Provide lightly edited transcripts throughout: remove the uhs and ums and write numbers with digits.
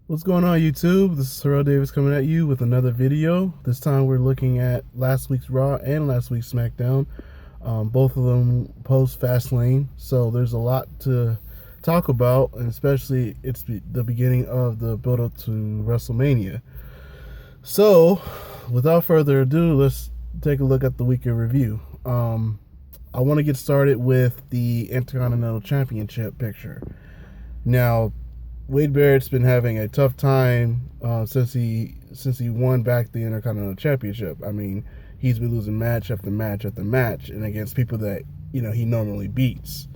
What's going on, YouTube? This is Terrell Davis coming at you with another video. This time we're looking at last week's Raw and last week's Smackdown. Both of them post Fastlane, so there's a lot to talk about, and especially it's the beginning of the build-up to WrestleMania. So, without further ado, let's take a look at the week in review. I want to get started with the Intercontinental Championship picture. Now, Wade Barrett's been having a tough time since he won back the Intercontinental Championship. I mean, he's been losing match after match after match, and against people that he normally beats.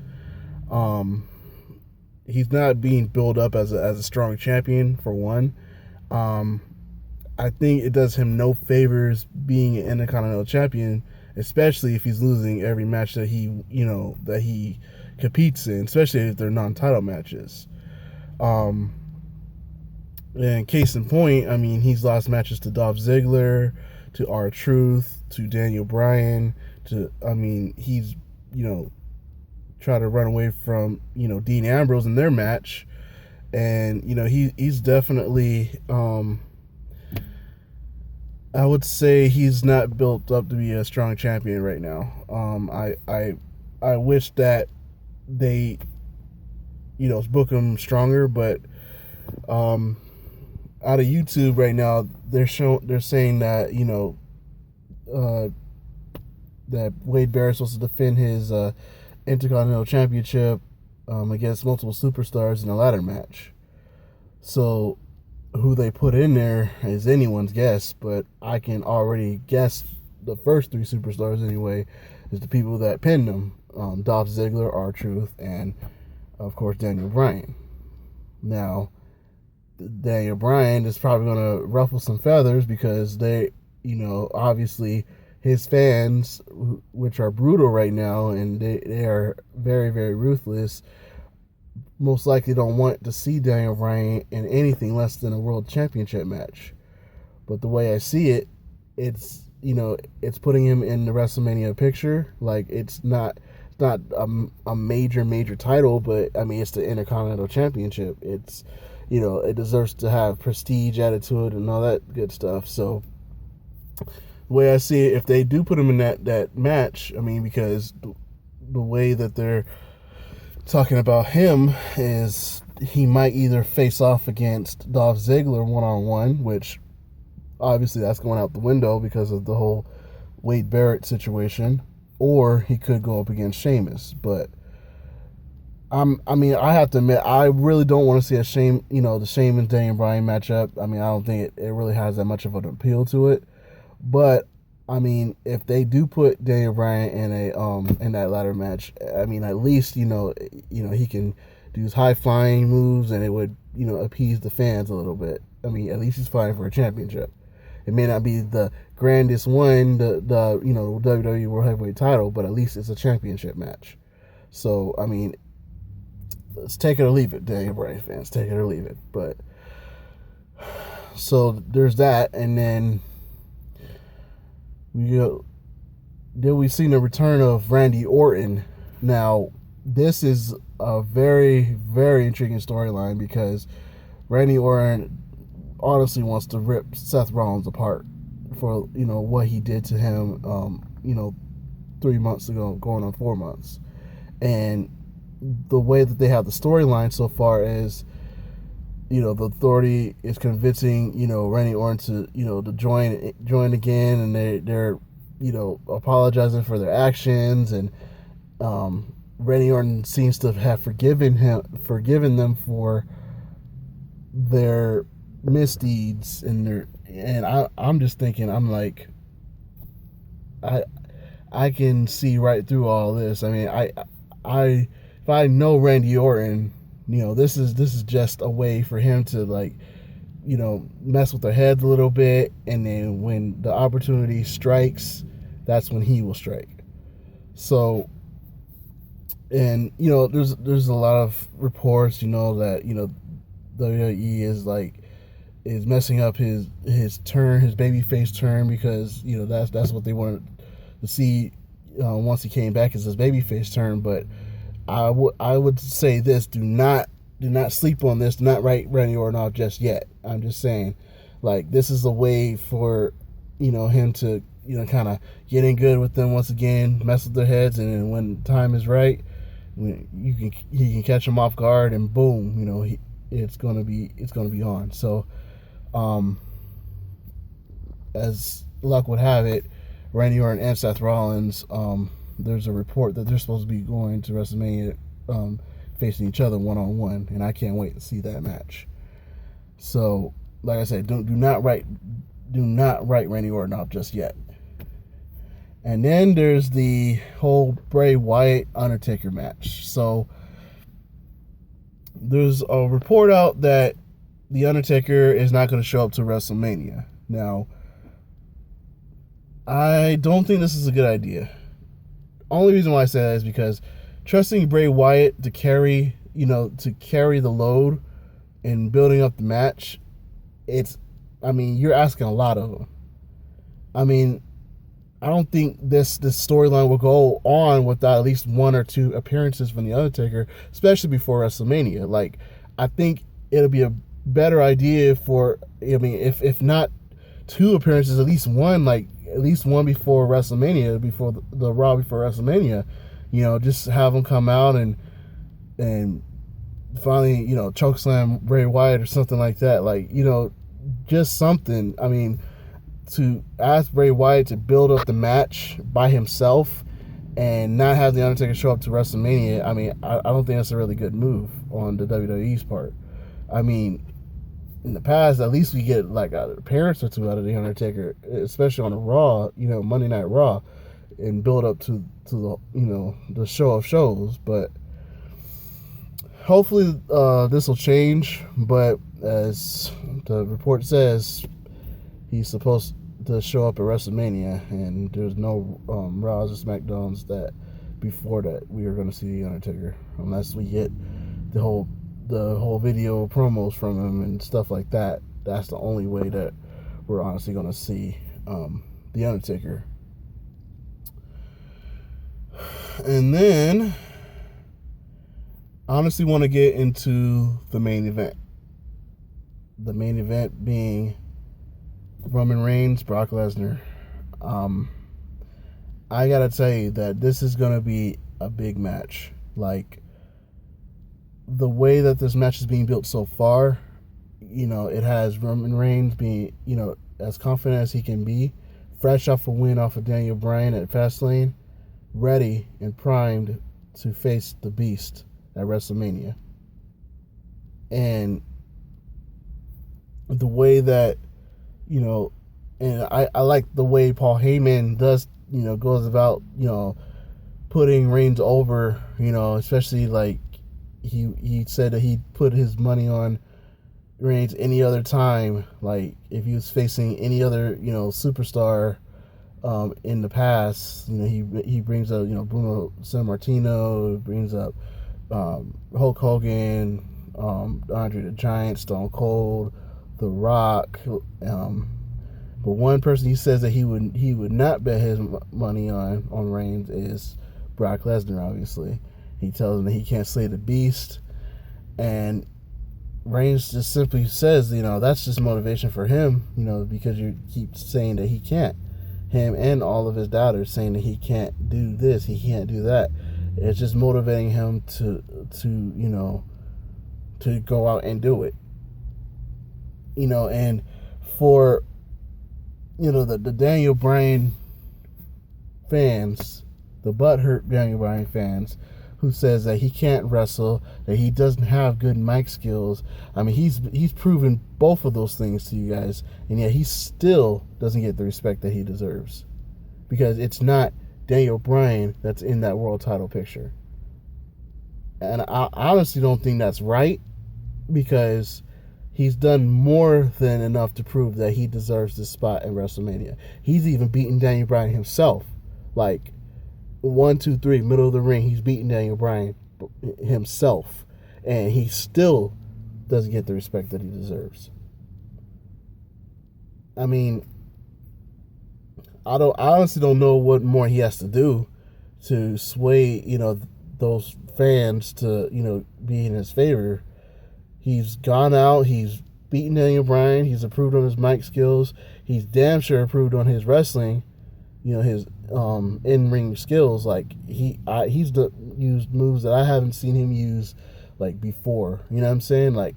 He's not being built up as a strong champion, for one. I think it does him no favors being an Intercontinental Champion, especially if he's losing every match that he competes in, especially if they're non-title matches. And case in point, I mean, he's lost matches to Dolph Ziggler, to R-Truth, to Daniel Bryan, he's, tried to run away from, Dean Ambrose in their match. And, he's definitely, I would say he's not built up to be a strong champion right now. I wish that they, book him stronger, but out of YouTube right now, they're saying that that Wade Barrett's supposed to defend his Intercontinental Championship against multiple superstars in a ladder match. So who they put in there is anyone's guess, but I can already guess the first three superstars anyway is the people that pinned them: Dolph Ziggler, R-Truth, and of course Daniel Bryan. Now, Daniel Bryan is probably going to ruffle some feathers because they, obviously his fans, which are brutal right now, and they are very, very ruthless, most likely don't want to see Daniel Bryan in anything less than a world championship match. But the way I see it, it's putting him in the WrestleMania picture. Like, it's not a major title, but I mean, it's the Intercontinental Championship. It's, it deserves to have prestige added to it and all that good stuff. So the way I see it, if they do put him in that match, I mean, because the way that they're talking about him is he might either face off against Dolph Ziggler one-on-one, which obviously that's going out the window because of the whole Wade Barrett situation, or he could go up against Sheamus. But I have to admit, I really don't want to see the Sheamus Daniel Bryan matchup. I mean, I don't think it really has that much of an appeal to it. But I mean, if they do put Daniel Bryan in that ladder match, I mean, at least he can do his high flying moves, and it would appease the fans a little bit. I mean, at least he's fighting for a championship. It may not be the grandest one, the WWE World Heavyweight title, but at least it's a championship match. So I mean, let's take it or leave it, Daniel Bryan fans. Take it or leave it. But so there's that, and then we've seen the return of Randy Orton. Now, this is a very, very intriguing storyline because Randy Orton honestly wants to rip Seth Rollins apart for what he did to him 3 months ago, going on 4 months. And the way that they have the storyline so far is the Authority is convincing Randy Orton to join again, and they're apologizing for their actions, and Randy Orton seems to have forgiven them for their misdeeds I'm just thinking, I'm like, I can see right through all this. I mean, if I know Randy Orton, this is just a way for him to mess with their heads a little bit, and then when the opportunity strikes, that's when he will strike. So, and there's a lot of reports that WWE is messing up his babyface turn, because that's what they wanted to see once he came back, is his babyface turn. But I would say this: do not not sleep on this. Do not write Randy Orton off just yet. I'm just saying, like, this is a way for, him to, kind of get in good with them once again, mess with their heads, and then when time is right, he can catch them off guard, and boom, it's gonna be on. So, as luck would have it, Randy Orton and Seth Rollins, there's a report that they're supposed to be going to WrestleMania, facing each other one-on-one, and I can't wait to see that match. So, like I said, do not write Randy Orton off just yet. And then there's the whole Bray Wyatt Undertaker match. So there's a report out that the Undertaker is not going to show up to WrestleMania. Now, I don't think this is a good idea. Only reason why I say that is because trusting Bray Wyatt to carry the load in building up the match, you're asking a lot of him. I don't think this storyline will go on without at least one or two appearances from The Undertaker, especially before WrestleMania. Like, I think it'll be a better idea for, if not two appearances, at least one before WrestleMania, before the Raw before WrestleMania. Just have him come out and finally, chokeslam Bray Wyatt or something like that. Like, just something. To ask Bray Wyatt to build up the match by himself and not have The Undertaker show up to WrestleMania, I don't think that's a really good move on the WWE's part. In the past, at least we get like an appearance or two out of The Undertaker, especially on a Raw, Monday Night Raw, and build up to the show of shows. But hopefully this will change. But as the report says, he's supposed to show up at WrestleMania, and there's no Raws or Smackdowns that before that we are going to see The Undertaker, unless we get the whole video promos from him and stuff like that. That's the only way that we're honestly going to see The Undertaker. And then I honestly want to get into the main event. The main event being Roman Reigns, Brock Lesnar. I gotta tell you that this is gonna be a big match. Like, the way that this match is being built so far, it has Roman Reigns being, as confident as he can be, fresh off a win off of Daniel Bryan at Fastlane, ready and primed to face the Beast at WrestleMania. And the way that, and I like the way Paul Heyman does, goes about, putting Reigns over, especially like he said that he'd put his money on Reigns any other time, like if he was facing any other, superstar in the past. He brings up, Bruno Sammartino, brings up Hulk Hogan, Andre the Giant, Stone Cold, The Rock, but one person he says that he would not bet his money on Reigns is Brock Lesnar. Obviously, he tells him that he can't slay the Beast, and Reigns just simply says, that's just motivation for him, because you keep saying that he can't. Him and all of his doubters saying that he can't do this, he can't do that. It's just motivating him to go out and do it. And for, the Daniel Bryan fans, the butthurt Daniel Bryan fans, who says that he can't wrestle, that he doesn't have good mic skills. He's proven both of those things to you guys, and yet he still doesn't get the respect that he deserves. Because it's not Daniel Bryan that's in that world title picture. And I honestly don't think that's right, because he's done more than enough to prove that he deserves this spot in WrestleMania. He's even beaten Daniel Bryan himself. Like, 1, 2, 3, middle of the ring, he's beaten Daniel Bryan himself. And he still doesn't get the respect that he deserves. I honestly don't know what more he has to do to sway, those fans to, be in his favor. He's gone out. He's beaten Daniel Bryan. He's improved on his mic skills. He's damn sure improved on his wrestling. His in-ring skills. Like he's used moves that I haven't seen him use like before. You know what I'm saying? Like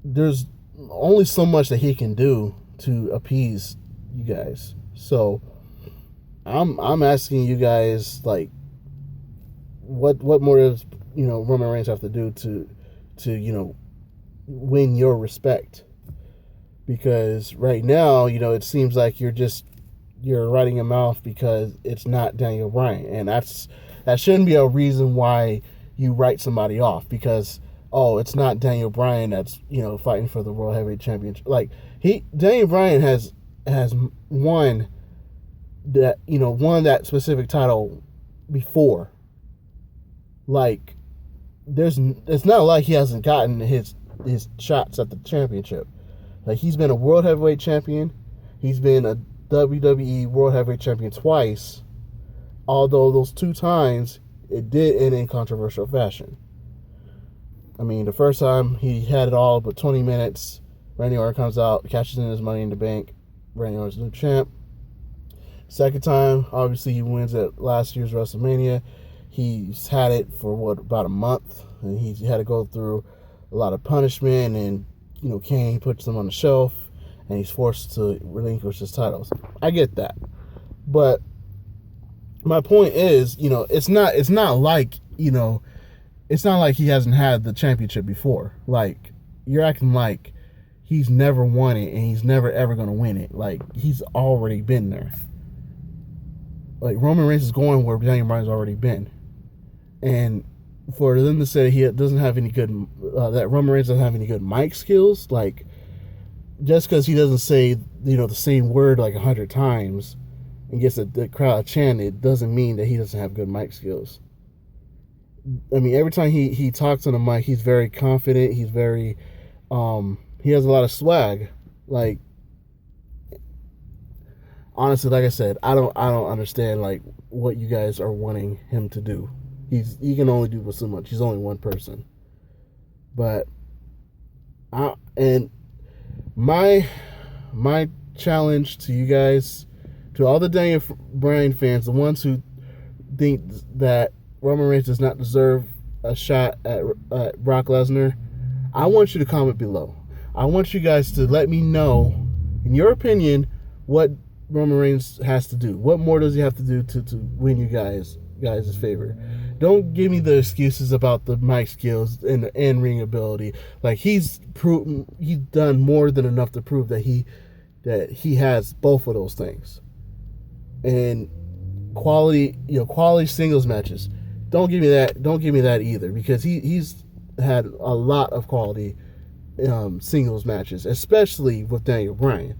there's only so much that he can do to appease you guys. So I'm asking you guys, like, what more does Roman Reigns have to do to win your respect? Because right now, it seems like you're writing him off because it's not Daniel Bryan, and that shouldn't be a reason why you write somebody off, because it's not Daniel Bryan that's fighting for the World Heavyweight Championship. Like Daniel Bryan has won that specific title before. Like it's not like he hasn't gotten his shots at the championship. Like he's been a World Heavyweight Champion, he's been a WWE World Heavyweight Champion twice, although those 2 times it did end in controversial fashion. I mean, the first time he had it all but 20 minutes. Randy Orton comes out, cashes in his Money in the Bank. Randy Orton's new champ. Second time, obviously, he wins at last year's WrestleMania. He's had it for about a month, and he had to go through a lot of punishment, and Kane puts him on the shelf, and he's forced to relinquish his titles. I get that, but my point is, it's not like he hasn't had the championship before. Like, you're acting like he's never won it and he's never ever going to win it. Like, he's already been there. Like, Roman Reigns is going where Daniel Bryan's already been. And for them to say he doesn't have any good, that Roman Reigns doesn't have any good mic skills, like, just because he doesn't say, the same word like 100 times and gets the crowd chanting, it doesn't mean that he doesn't have good mic skills. I mean, every time he talks on the mic, he's very confident. He's very, he has a lot of swag. Like, honestly, like I said, I don't understand like what you guys are wanting him to do. He can only do so much. He's only one person. But my challenge to you guys, to all the Daniel Bryan fans, the ones who think that Roman Reigns does not deserve a shot at Brock Lesnar, I want you to comment below. I want you guys to let me know, in your opinion, what Roman Reigns has to do. What more does he have to do to win you guys' favor? Don't give me the excuses about the mic skills and the in-ring ability. Like, he's done more than enough to prove that he has both of those things. And quality singles matches. Don't give me that either, because he's had a lot of quality singles matches, especially with Daniel Bryan.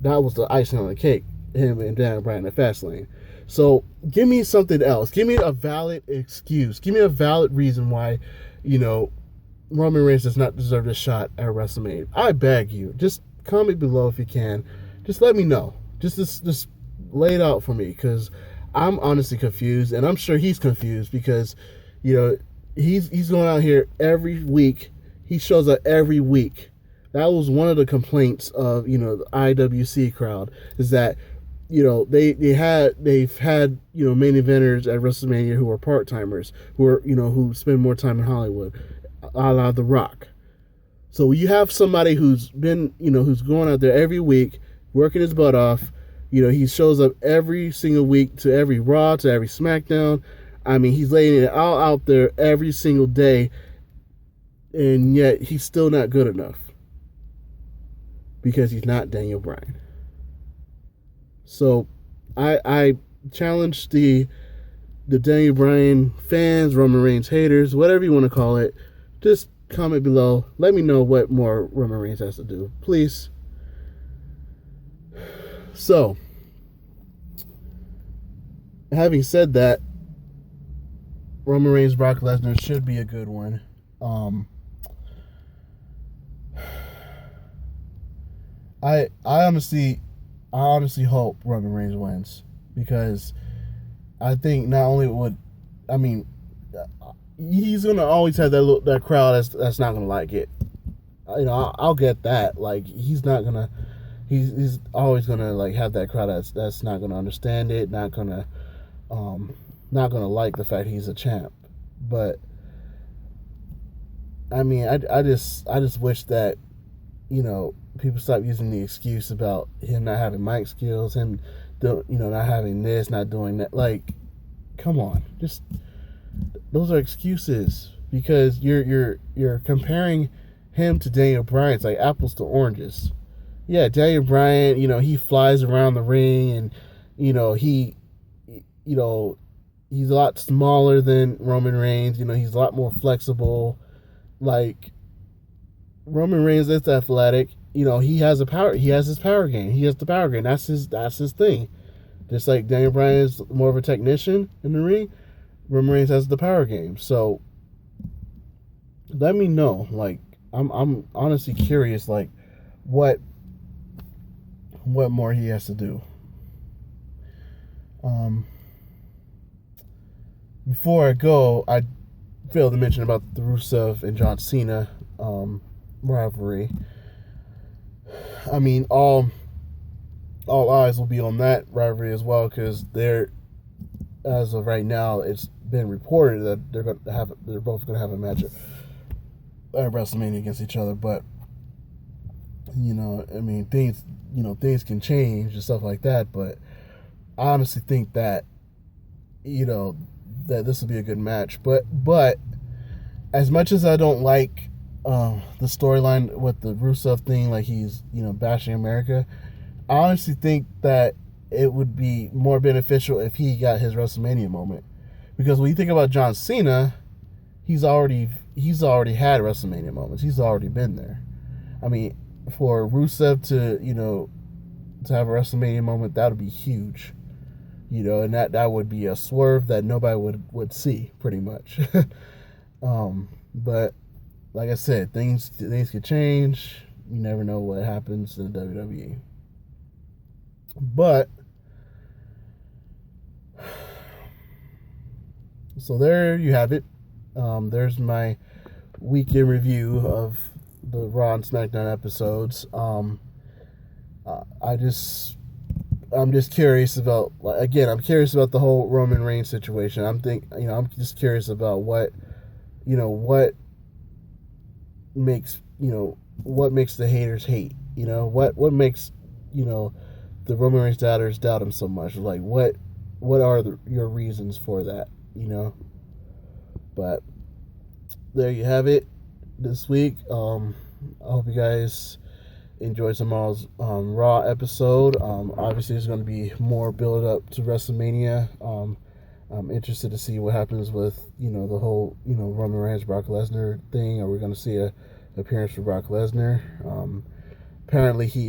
That was the icing on the cake, him and Daniel Bryan at Fastlane. So give me something else. Give me a valid excuse. Give me a valid reason why, Roman Reigns does not deserve this shot at WrestleMania. I beg you, just comment below if you can. Just let me know. Just lay it out for me, because I'm honestly confused, and I'm sure he's confused, because he's going out here every week. He shows up every week. That was one of the complaints of the IWC crowd, is that they've had main eventers at WrestleMania who are part-timers, who spend more time in Hollywood, a la The Rock. So you have somebody who's been who's going out there every week, working his butt off. He shows up every single week to every Raw, to every SmackDown. I mean, he's laying it all out there every single day, and yet he's still not good enough, because he's not Daniel Bryan. So I challenge the Daniel Bryan fans, Roman Reigns haters, whatever you want to call it, just comment below. Let me know what more Roman Reigns has to do, please. So, having said that, Roman Reigns, Brock Lesnar should be a good one. I honestly hope Roman Reigns wins, because I think not only he's gonna always have that crowd that's not gonna like it. You know, I'll get that. Like he's not gonna. He's always gonna like have that crowd that's not gonna understand it, um, not gonna like the fact he's a champ. But I mean, I just wish that people stop using the excuse about him not having mic skills, him not having this, not doing that. Like, come on, just those are excuses because you're comparing him to Daniel Bryan. It's like apples to oranges. Yeah, Daniel Bryan, he flies around the ring and he you know he's a lot smaller than Roman Reigns. He's a lot more flexible. Like Roman Reigns is athletic. He has his power game. He has the power game. That's his thing. Just like Daniel Bryan is more of a technician in the ring, Roman Reigns has the power game. So let me know. Like I'm honestly curious. Like what more he has to do. Before I go, I failed to mention about the Rusev and John Cena rivalry. I mean, all eyes will be on that rivalry as well because as of right now, it's been reported that they're both going to have a match at WrestleMania against each other. But I mean, things can change and stuff like that. But I honestly think that that this will be a good match. But as much as I don't like the storyline with the Rusev thing, like he's bashing America, I honestly think that it would be more beneficial if he got his WrestleMania moment, because when you think about John Cena, he's already had WrestleMania moments. He's already been there. I mean, for Rusev to have a WrestleMania moment, that would be huge. And that would be a swerve that nobody would see, pretty much. But like I said, things could change. You never know what happens in the WWE. But so there you have it. There's my weekend review of the Raw and SmackDown episodes. I'm just curious about, I'm curious about the whole Roman Reigns situation. I'm just curious about what makes the haters hate. What makes the Roman Reigns doubters doubt him so much. Like what are your reasons for that? But there you have it this week. I hope you guys enjoyed tomorrow's Raw episode. Obviously, there's going to be more build up to WrestleMania. I'm interested to see what happens with the whole Roman Reigns Brock Lesnar thing. Are we going to see a appearance for Brock Lesnar? Apparently, he